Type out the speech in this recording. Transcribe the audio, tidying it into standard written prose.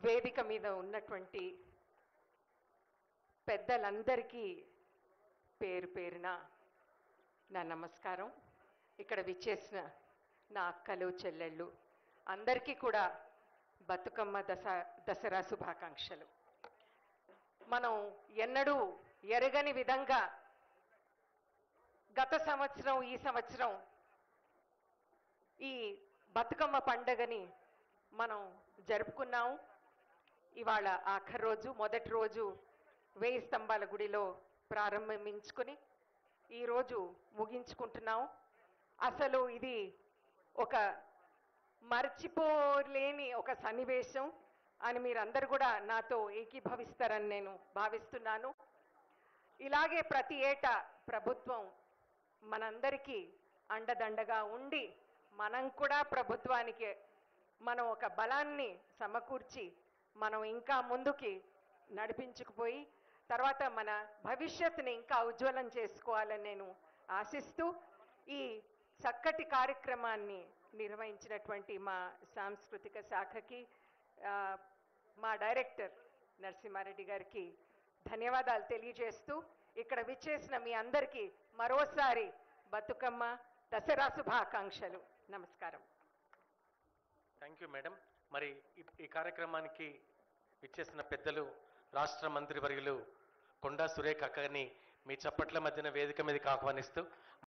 వేదిక మీద ఉన్నటువంటి పెద్దలందరికీ పేరు పేరున నా నమస్కారం. ఇక్కడ విచ్చేసిన నా అక్కలు చెల్లెళ్ళు అందరికీ కూడా బతుకమ్మ దసరా శుభాకాంక్షలు. మనం ఎన్నడూ ఎరగని విధంగా గత సంవత్సరం ఈ సంవత్సరం ఈ బతుకమ్మ పండగని మనం జరుపుకున్నాము. ఇవాళ ఆఖరి రోజు, మొదటి రోజు 1000 స్తంభాల గుడిలో ప్రారంభించుకొని ఈరోజు ముగించుకుంటున్నాం. అసలు ఇది ఒక మర్చిపోలేని ఒక సన్నివేశం అని మీరందరూ కూడా నాతో ఏకీభవిస్తారని నేను భావిస్తున్నాను. ఇలాగే ప్రతి ఏటా ప్రభుత్వం మనందరికీ అండదండగా ఉండి మనం కూడా ప్రభుత్వానికి మనం ఒక బలాన్ని సమకూర్చి మనం ఇంకా ముందుకి నడిపించుకుపోయి తర్వాత మన భవిష్యత్తుని ఇంకా ఉజ్వలం చేసుకోవాలని నేను ఆశిస్తూ ఈ చక్కటి కార్యక్రమాన్ని నిర్వహించినటువంటి మా సాంస్కృతిక శాఖకి మా డైరెక్టర్ నరసింహారెడ్డి గారికి ధన్యవాదాలు తెలియజేస్తూ ఇక్కడ విచ్చేసిన మీ అందరికీ మరోసారి బతుకమ్మ దసరా శుభాకాంక్షలు. నమస్కారం. Thank you madam. మరి ఈ కార్యక్రమానికి విచ్చేసిన పెద్దలు రాష్ట్ర మంత్రివర్యులు కొండా సురేఖ అక్కని మీ చప్పట్ల మధ్యన వేదిక మీదకి ఆహ్వానిస్తూ